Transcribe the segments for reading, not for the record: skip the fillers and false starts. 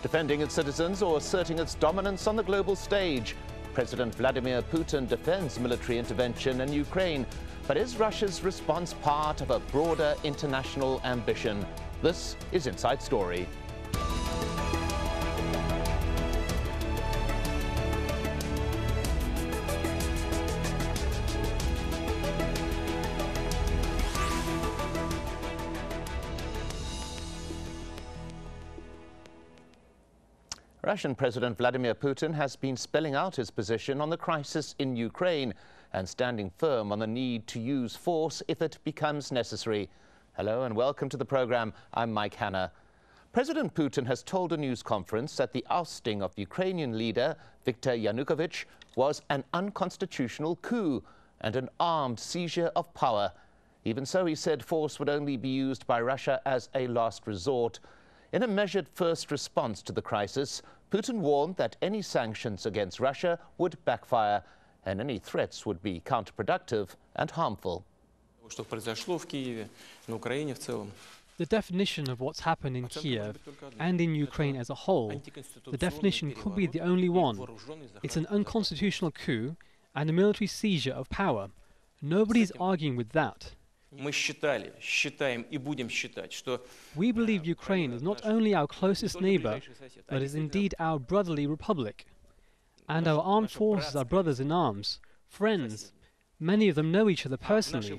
defending its citizens or asserting its dominance on the global stage. President Vladimir Putin defends military intervention in Ukraine, but is Russia's response part of a broader international ambition? This is Inside Story. Russian President Vladimir Putin has been spelling out his position on the crisis in Ukraine and standing firm on the need to use force if it becomes necessary. Hello and welcome to the program. I'm Mike Hanna. President Putin has told a news conference that the ousting of Ukrainian leader Viktor Yanukovych was an unconstitutional coup and an armed seizure of power. Even so, he said force would only be used by Russia as a last resort. In a measured first response to the crisis, Putin warned that any sanctions against Russia would backfire and any threats would be counterproductive and harmful. The definition of what's happened in Kiev and in Ukraine as a whole, the definition could be the only one. It's an unconstitutional coup and a military seizure of power. Nobody's arguing with that. We believe Ukraine is not only our closest neighbor, but is indeed our brotherly republic. And our armed forces are brothers in arms, friends. Many of them know each other personally.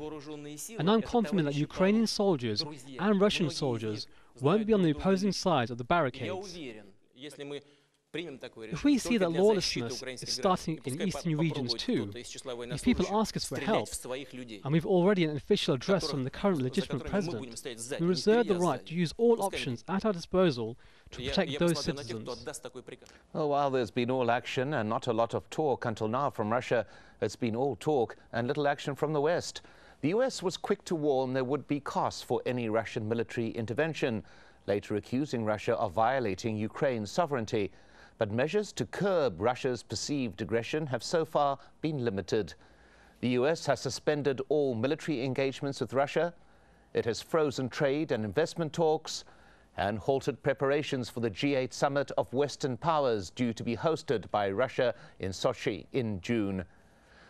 And I'm confident that Ukrainian soldiers and Russian soldiers won't be on the opposing sides of the barricades. If we see that lawlessness is starting in eastern regions too, if people ask us for help, and we've already an official address from the current legitimate president, we reserve the right to use all options at our disposal to protect those citizens. Well, while there's been all action and not a lot of talk until now from Russia, it's been all talk and little action from the West. The US was quick to warn there would be costs for any Russian military intervention, later accusing Russia of violating Ukraine's sovereignty. But measures to curb Russia's perceived aggression have so far been limited. The US has suspended all military engagements with Russia. It has frozen trade and investment talks and halted preparations for the G8 summit of Western powers due to be hosted by Russia in Sochi in June.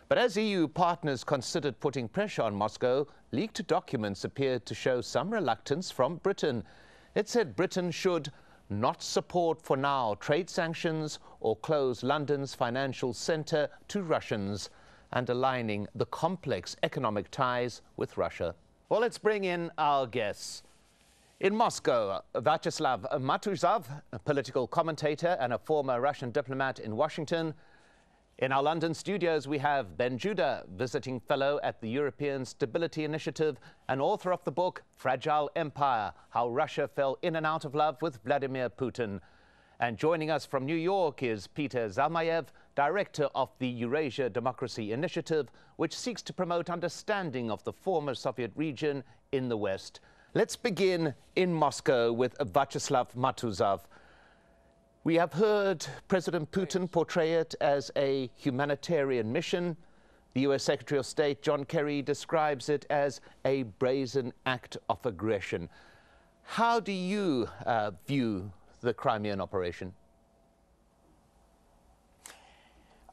But as EU partners considered putting pressure on Moscow, leaked documents appeared to show some reluctance from Britain. It said Britain should not support for now trade sanctions or close London's financial centre to Russians, underlining the complex economic ties with Russia. Well, let's bring in our guests. In Moscow, Vyacheslav Matuzov, a political commentator and a former Russian diplomat in Washington. In our London studios, we have Ben Judah, visiting fellow at the European Stability Initiative and author of the book Fragile Empire, How Russia Fell In and Out of Love with Vladimir Putin. And joining us from New York is Peter Zalmayev, director of the Eurasia Democracy Initiative, which seeks to promote understanding of the former Soviet region in the West. Let's begin in Moscow with Vyacheslav Matuzov. We have heard President Putin portray it as a humanitarian mission. The US Secretary of State John Kerry describes it as a brazen act of aggression. How do you view the Crimean operation?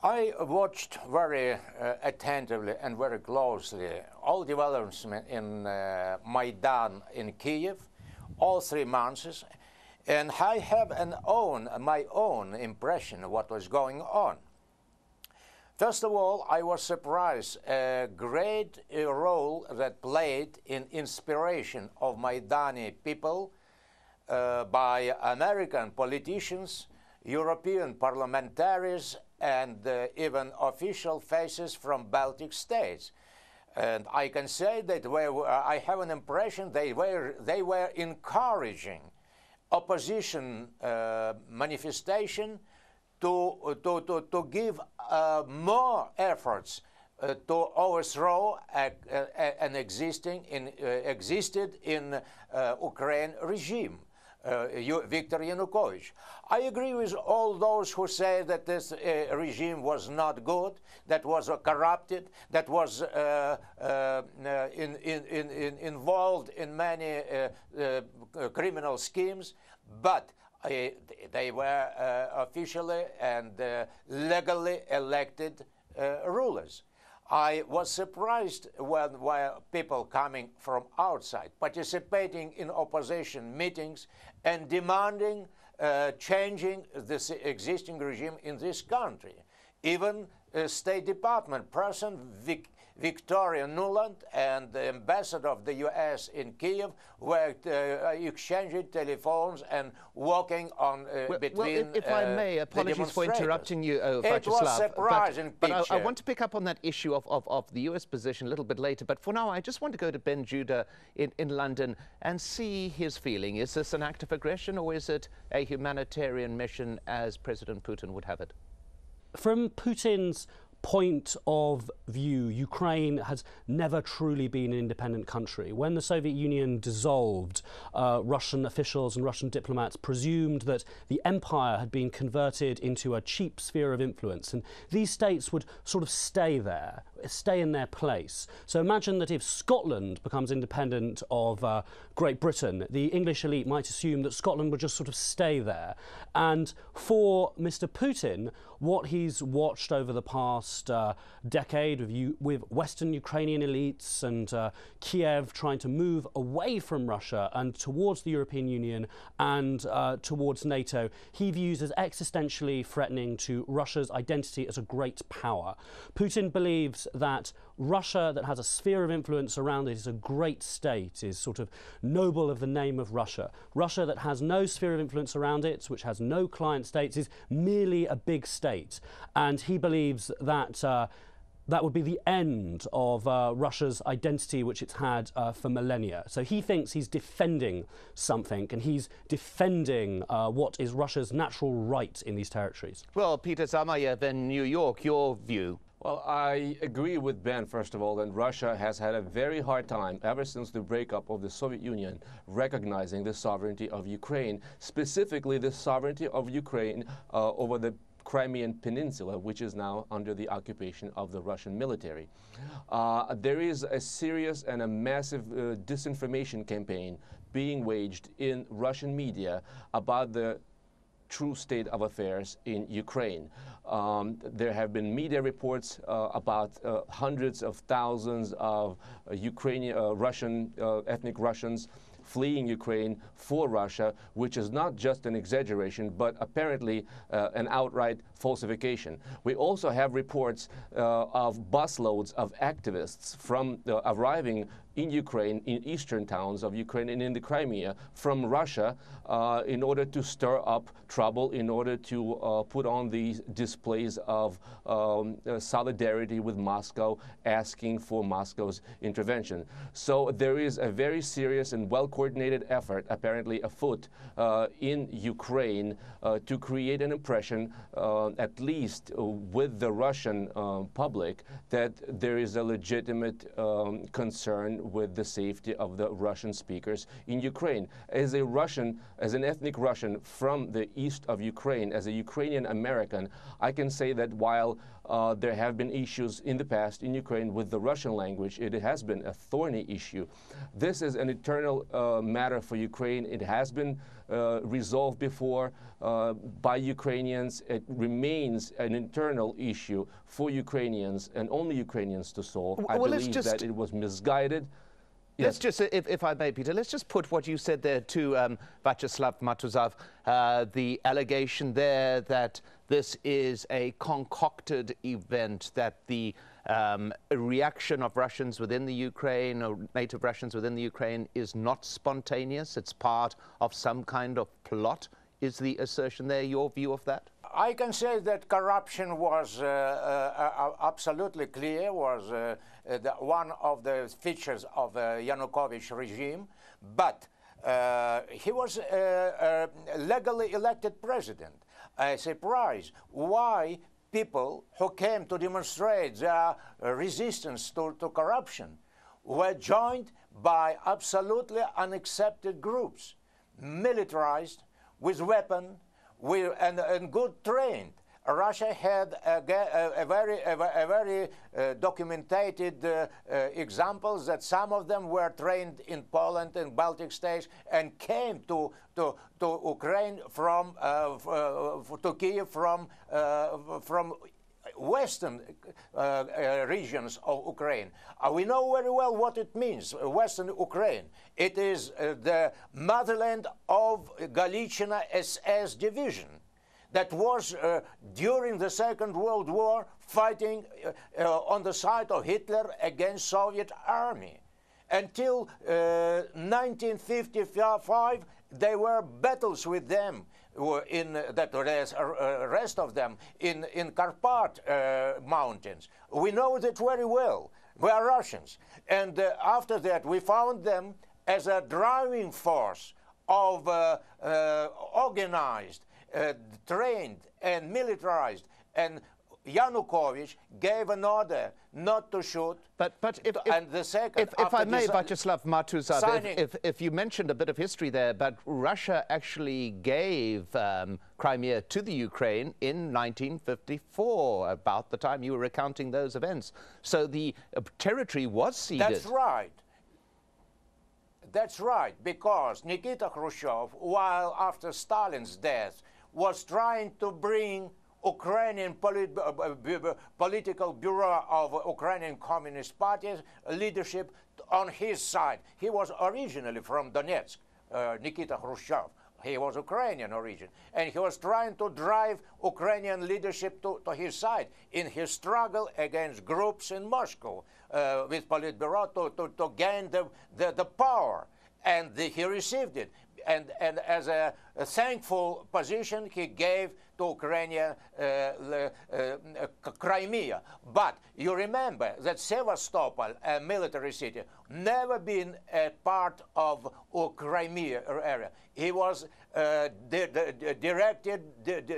I watched very attentively and very closely all developments in Maidan in Kiev, all 3 months. And I have my own impression of what was going on. First of all, I was surprised a great role that played in inspiration of Maidani people by American politicians, European parliamentarians, and even official faces from Baltic states. And I can say that I have an impression they were encouraging opposition manifestation to give more efforts to overthrow an existed in Ukraine regime, Viktor Yanukovych. I agree with all those who say that this regime was not good, that was corrupted, that was involved in many criminal schemes. But they were officially and legally elected rulers. I was surprised when people coming from outside, participating in opposition meetings and demanding changing this existing regime in this country. Even State Department person Victoria Nuland and the ambassador of the US in Kiev were exchanging telephones and walking on between well, if I may, apologies for interrupting you, Vyacheslav. It was surprising but I want to pick up on that issue of the US position a little bit later. But for now, I just want to go to Ben Judah in London and see his feeling. Is this an act of aggression, or is it a humanitarian mission as President Putin would have it? From Putin's point of view, Ukraine has never truly been an independent country. When the Soviet Union dissolved, Russian officials and Russian diplomats presumed that the empire had been converted into a cheap sphere of influence, and these states would sort of stay there, stay in their place. So imagine that if Scotland becomes independent of Great Britain, the English elite might assume that Scotland would just sort of stay there. And for Mr. Putin, what he's watched over the past decade with Western Ukrainian elites and Kiev trying to move away from Russia and towards the European Union and towards NATO, he views as existentially threatening to Russia's identity as a great power. Putin believes that Russia, that has a sphere of influence around it, is a great state, is sort of noble of the name of Russia. Russia that has no sphere of influence around it, which has no client states, is merely a big state. And he believes that that would be the end of Russia's identity, which it's had for millennia. So he thinks he's defending something, and he's defending what is Russia's natural right in these territories. Well, Peter Zalmayev in New York, your view? Well, I agree with Ben, first of all, that Russia has had a very hard time ever since the breakup of the Soviet Union recognizing the sovereignty of Ukraine, specifically the sovereignty of Ukraine over the Crimean Peninsula, which is now under the occupation of the Russian military. There is a serious and a massive disinformation campaign being waged in Russian media about the true state of affairs in Ukraine. There have been media reports about hundreds of thousands of Russian ethnic Russians fleeing Ukraine for Russia, which is not just an exaggeration, but apparently an outright falsification. We also have reports of busloads of activists from arriving in Ukraine, in eastern towns of Ukraine and in the Crimea from Russia in order to stir up trouble, in order to put on these displays of solidarity with Moscow, asking for Moscow's intervention. So there is a very serious and well-coordinated effort, apparently afoot, in Ukraine to create an impression, at least with the Russian public, that there is a legitimate concern with the safety of the Russian speakers in Ukraine. As a Russian, as an ethnic Russian from the east of Ukraine, as a Ukrainian American, I can say that while there have been issues in the past in Ukraine with the Russian language, it has been a thorny issue. This is an eternal matter for Ukraine. It has been resolved before by Ukrainians. It remains an internal issue for Ukrainians and only Ukrainians to solve. I believe that it was misguided. Let's just, if I may, Peter, let's just put what you said there to Vyacheslav Matuzov, the allegation there that this is a concocted event, that the reaction of Russians within the Ukraine or native Russians within the Ukraine is not spontaneous, it's part of some kind of plot. Is the assertion there your view of that? I can say that corruption was absolutely clear, was one of the features of the Yanukovych regime, but he was a legally elected president. A surprise. Why people who came to demonstrate their resistance to corruption were joined by absolutely unaccepted groups, militarized, with weapons, and good trained. Russia had a very documented examples that some of them were trained in Poland and Baltic states and came to Ukraine from to Kiev from western regions of Ukraine. We know very well what it means, Western Ukraine. It is the motherland of Galician SS division that was during the Second World War fighting on the side of Hitler against Soviet army. Until 1955, there were battles with them in that rest of them in Carpat mountains. We know that very well. We are Russians. And after that, we found them as a driving force of organized, trained and militarized, and Yanukovych gave an order not to shoot. But if I may, Vyacheslav Matuzov, if you mentioned a bit of history there, but Russia actually gave Crimea to the Ukraine in 1954, about the time you were recounting those events. So the territory was ceded. That's right. That's right, because Nikita Khrushchev, while after Stalin's death, was trying to bring Ukrainian political bureau of Ukrainian Communist Party leadership on his side. He was originally from Donetsk, Nikita Khrushchev. He was Ukrainian origin. And he was trying to drive Ukrainian leadership to his side in his struggle against groups in Moscow with Politburo to gain the power. And he received it. And as a thankful position, he gave to Ukraine Crimea. But you remember that Sevastopol, a military city, never been a part of Crimea area. He was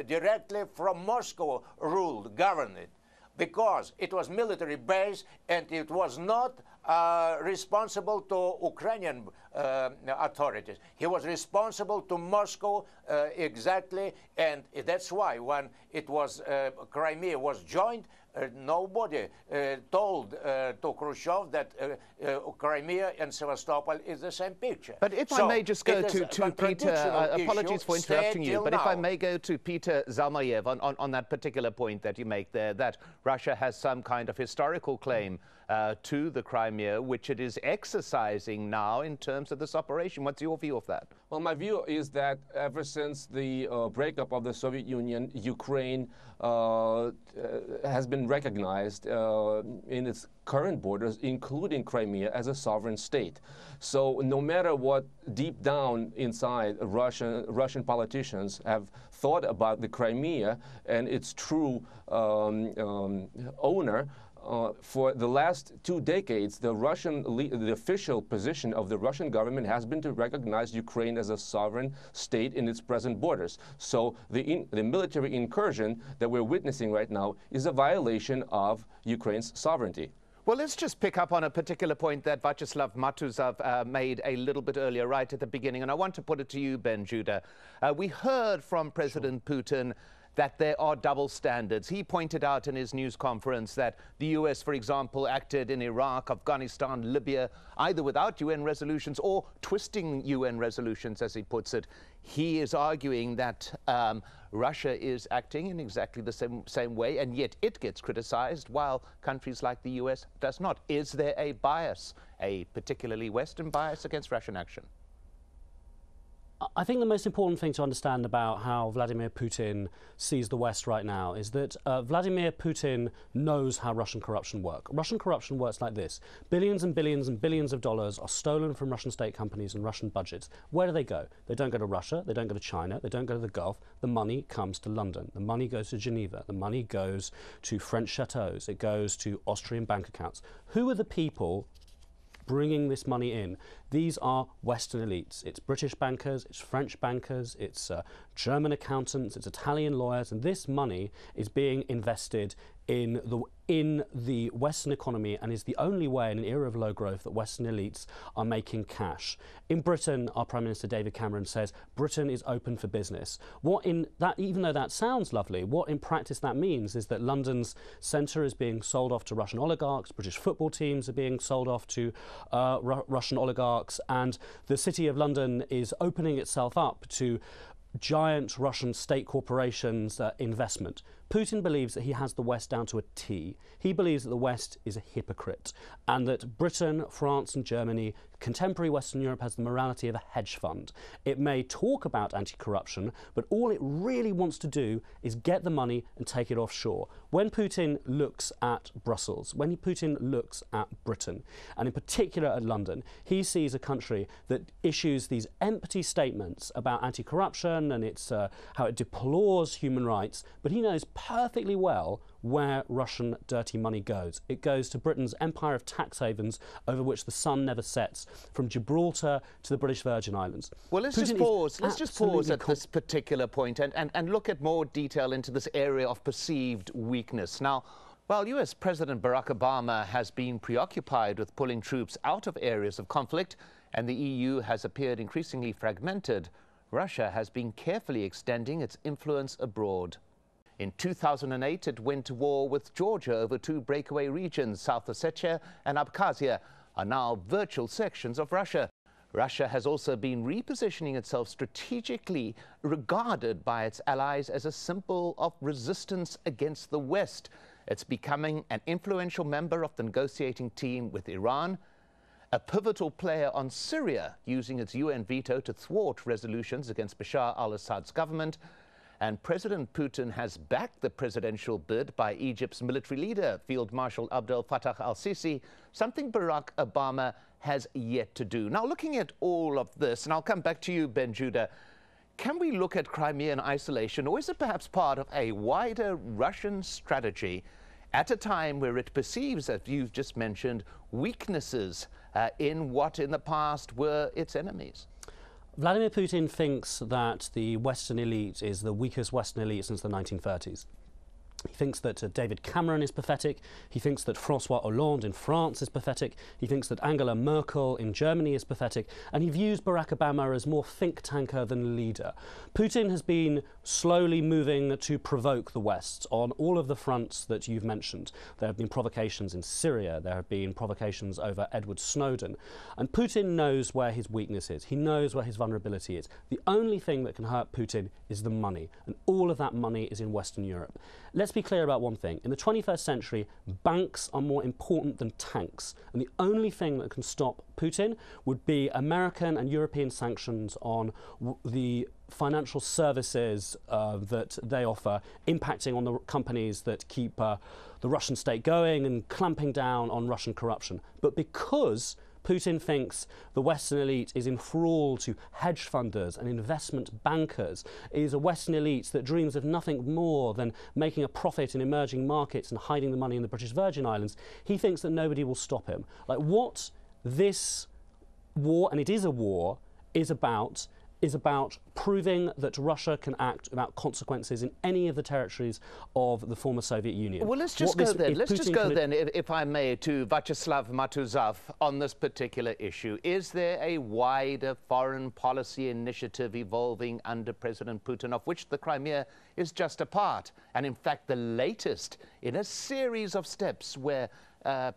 directly from Moscow ruled, governed, because it was military base and it was not responsible to Ukrainian authorities. He was responsible to Moscow exactly, and that's why when it was Crimea was joined, nobody told to Khrushchev that Crimea and Sevastopol is the same picture. But if I may just go to Peter, apologies for interrupting you, but if I may go to Peter Zalmayev on that particular point that you make there, that Russia has some kind of historical claim to the Crimea, which it is exercising now in terms of this operation. What's your view of that? Well, my view is that ever since the breakup of the Soviet Union, Ukraine has been recognized in its current borders, including Crimea, as a sovereign state. So no matter what deep down inside Russian politicians have thought about the Crimea and its true owner, for the last 2 decades, the official position of the Russian government has been to recognize Ukraine as a sovereign state in its present borders. So the military incursion that we're witnessing right now is a violation of Ukraine's sovereignty. Well, let's just pick up on a particular point that Vyacheslav Matuzov made a little bit earlier, right at the beginning, and I want to put it to you, Ben Judah. We heard from President Putin that there are double standards. He pointed out in his news conference that the US, for example, acted in Iraq, Afghanistan, Libya, either without UN resolutions or twisting UN resolutions, as he puts it. He is arguing that Russia is acting in exactly the same way, and yet it gets criticized, while countries like the US does not. Is there a bias, a particularly Western bias against Russian action? I think the most important thing to understand about how Vladimir Putin sees the West right now is that Vladimir Putin knows how Russian corruption works. Russian corruption works like this. Billions and billions and billions of dollars are stolen from Russian state companies and Russian budgets. Where do they go? They don't go to Russia, they don't go to China, they don't go to the Gulf. The money comes to London. The money goes to Geneva. The money goes to French chateaus. It goes to Austrian bank accounts. Who are the people bringing this money in? These are Western elites. It's British bankers, it's French bankers, it's German accountants, it's Italian lawyers, and this money is being invested in the Western economy and is the only way in an era of low growth that Western elites are making cash. In Britain, our Prime Minister David Cameron says Britain is open for business. Even though that sounds lovely, what in practice that means is that London's centre is being sold off to Russian oligarchs, British football teams are being sold off to Russian oligarchs, and the City of London is opening itself up to giant Russian state corporations' investment. Putin believes that he has the West down to a T. He believes that the West is a hypocrite and that Britain, France and Germany, contemporary Western Europe, has the morality of a hedge fund. It may talk about anti-corruption, but all it really wants to do is get the money and take it offshore. When Putin looks at Brussels, when Putin looks at Britain, and in particular at London, he sees a country that issues these empty statements about anti-corruption and how it deplores human rights, but he knows perfectly well where Russian dirty money goes. It goes to Britain's empire of tax havens over which the sun never sets, from Gibraltar to the British Virgin Islands. Well, let's just pause at this particular point and look at more detail into this area of perceived weakness. Now, while US President Barack Obama has been preoccupied with pulling troops out of areas of conflict and the EU has appeared increasingly fragmented, Russia has been carefully extending its influence abroad. In 2008, it went to war with Georgia over two breakaway regions. South Ossetia and Abkhazia are now virtual sections of Russia. Russia has also been repositioning itself strategically, regarded by its allies as a symbol of resistance against the West. It's becoming an influential member of the negotiating team with Iran, a pivotal player on Syria, using its UN veto to thwart resolutions against Bashar al-Assad's government, and President Putin has backed the presidential bid by Egypt's military leader, Field Marshal Abdel Fattah al-Sisi, something Barack Obama has yet to do. Now, looking at all of this, and I'll come back to you, Ben Judah, can we look at Crimea in isolation, or is it perhaps part of a wider Russian strategy at a time where it perceives, as you've just mentioned, weaknesses in what in the past were its enemies? Vladimir Putin thinks that the Western elite is the weakest Western elite since the 1930s. He thinks that David Cameron is pathetic. He thinks that François Hollande in France is pathetic. He thinks that Angela Merkel in Germany is pathetic. And he views Barack Obama as more think tanker than leader. Putin has been slowly moving to provoke the West on all of the fronts that you've mentioned. There have been provocations in Syria. There have been provocations over Edward Snowden. And Putin knows where his weakness is. He knows where his vulnerability is. The only thing that can hurt Putin is the money. And all of that money is in Western Europe. Let's be clear about one thing. In the 21st century, banks are more important than tanks. And the only thing that can stop Putin would be American and European sanctions on the financial services that they offer, impacting on the companies that keep the Russian state going and clamping down on Russian corruption. But because Putin thinks the Western elite is enthralled to hedge funders and investment bankers, is a Western elite that dreams of nothing more than making a profit in emerging markets and hiding the money in the British Virgin Islands. He thinks that nobody will stop him. Like, what this war, and it is a war, is about proving that Russia can act without consequences in any of the territories of the former Soviet Union. Well, let's just go then. Let's just go then, if I may, to Vyacheslav Matuzov on this particular issue. Is there a wider foreign policy initiative evolving under President Putin, of which the Crimea is just a part, and in fact the latest in a series of steps where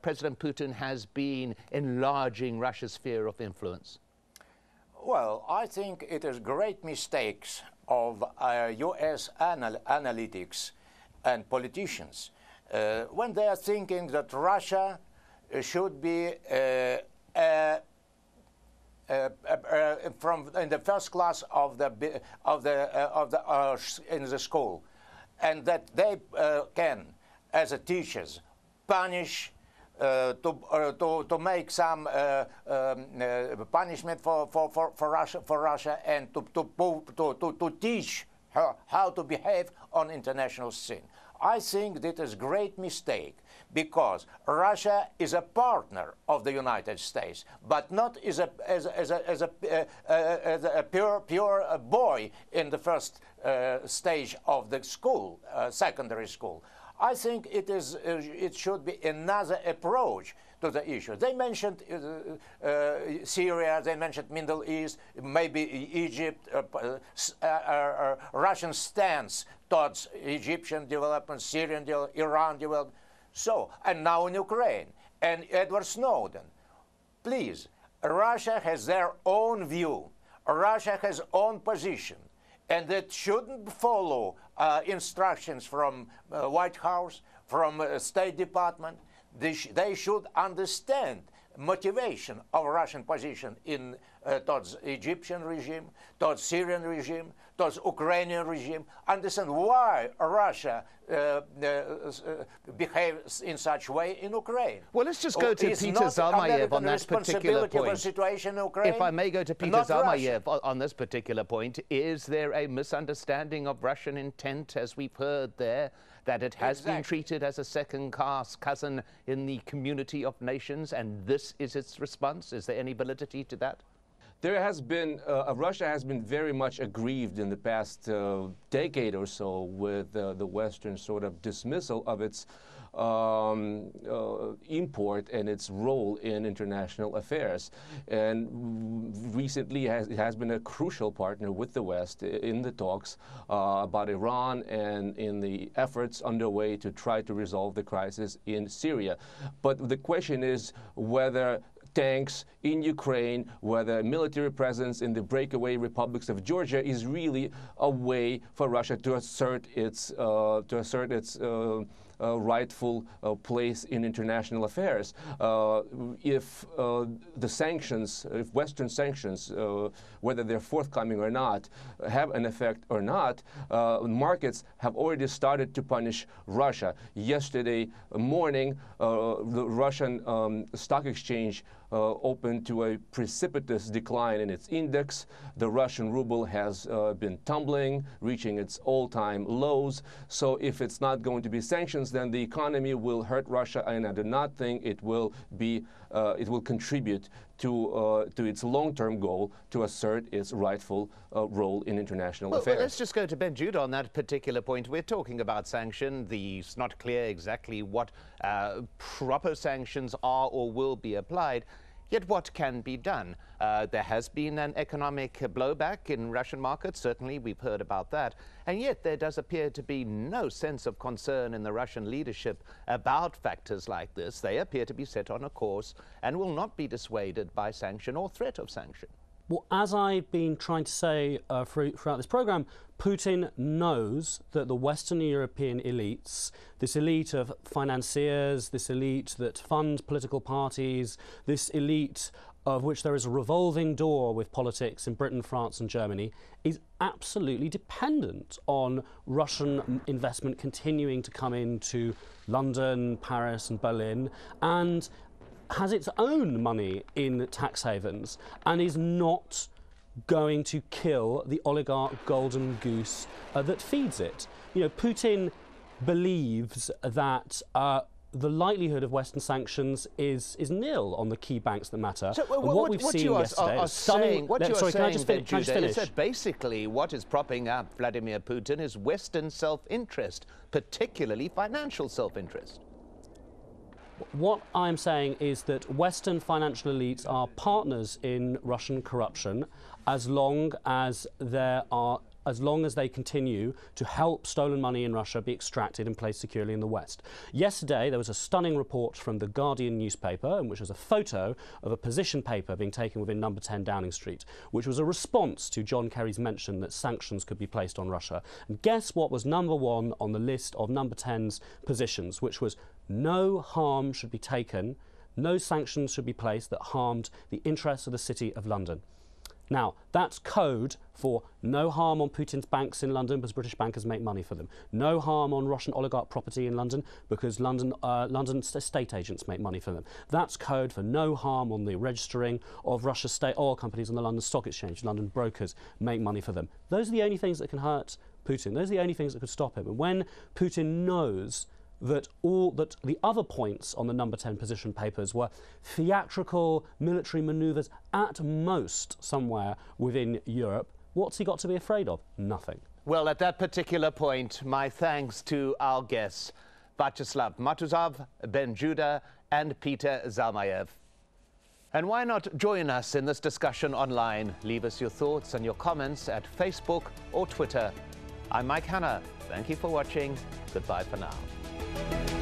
President Putin has been enlarging Russia's sphere of influence? Well, I think it is great mistakes of US analytics and politicians when they are thinking that Russia should be in the first class in the school, and that they can, as a teachers, punish. To make some punishment for Russia, and to teach her how to behave on international scene. I think that is a great mistake, because Russia is a partner of the United States, but not as a pure boy in the first stage of the school, secondary school. I think it should be another approach to the issue. They mentioned Syria, they mentioned Middle East, maybe Egypt, Russian stance towards Egyptian development, Syrian development, Iran development. So, and now in Ukraine, and Edward Snowden. Please, Russia has their own view. Russia has own position, and it shouldn't follow instructions from White House, from State Department. They should understand motivation of Russian position in towards Egyptian regime, towards Syrian regime, towards Ukrainian regime. Understand why Russia behaves in such way in Ukraine. Well, let's just go to Peter Zalmayev on that particular point. Situation in Ukraine, if I may go to Peter Zalmayev on this particular point, is there a misunderstanding of Russian intent, as we've heard there, that it has been treated as a second-class cousin in the community of nations, and this is its response? Is there any validity to that? There has been, Russia has been very much aggrieved in the past decade or so with the Western sort of dismissal of its import and its role in international affairs. And recently it has been a crucial partner with the West in the talks about Iran and in the efforts underway to try to resolve the crisis in Syria. But the question is whether tanks in Ukraine, whether military presence in the breakaway republics of Georgia is really a way for Russia to assert its rightful place in international affairs. If the sanctions, if Western sanctions, whether they're forthcoming or not, have an effect or not, markets have already started to punish Russia. Yesterday morning, the Russian stock exchange opened to a precipitous decline in its index. The Russian ruble has been tumbling, reaching its all-time lows. So if it's not going to be sanctions, then the economy will hurt Russia, and I do not think it will be. It will contribute to its long-term goal to assert its rightful role in international affairs. Well, let's just go to Ben Jude on that particular point. We're talking about sanction. It's not clear exactly what proper sanctions are or will be applied. Yet what can be done? There has been an economic blowback in Russian markets, certainly we've heard about that, and yet there does appear to be no sense of concern in the Russian leadership about factors like this. They appear to be set on a course and will not be dissuaded by sanction or threat of sanction. Well, as I've been trying to say throughout this programme, Putin knows that the Western European elites, this elite of financiers, this elite that fund political parties, this elite of which there is a revolving door with politics in Britain, France and Germany, is absolutely dependent on Russian investment continuing to come into London, Paris and Berlin, and has its own money in tax havens, and is not going to kill the oligarch golden goose that feeds it. You know, Putin believes that the likelihood of Western sanctions is nil on the key banks that matter. So, what we've seen yesterday is stunning. What you are saying, can I just finish? Is that basically what is propping up Vladimir Putin is Western self-interest, particularly financial self-interest. What I'm saying is that Western financial elites are partners in Russian corruption as long as they continue to help stolen money in Russia be extracted and placed securely in the West. Yesterday, there was a stunning report from the Guardian newspaper, in which was a photo of a position paper being taken within number 10 Downing Street, which was a response to John Kerry's mention that sanctions could be placed on Russia. And guess what was number 1 on the list of number 10's positions, which was no harm should be taken, no sanctions should be placed that harmed the interests of the City of London. Now, that's code for no harm on Putin's banks in London because British bankers make money for them. No harm on Russian oligarch property in London because London estate agents make money for them. That's code for no harm on the registering of Russia's state oil companies on the London Stock Exchange. London brokers make money for them. Those are the only things that can hurt Putin. Those are the only things that could stop him. And when Putin knows that the other points on the number 10 position papers were theatrical military manoeuvres at most somewhere within Europe, what's he got to be afraid of? Nothing. Well, at that particular point, my thanks to our guests, Vyacheslav Matuzov, Ben Judah, and Peter Zalmayev. And why not join us in this discussion online? Leave us your thoughts and your comments at Facebook or Twitter. I'm Mike Hanna. Thank you for watching. Goodbye for now.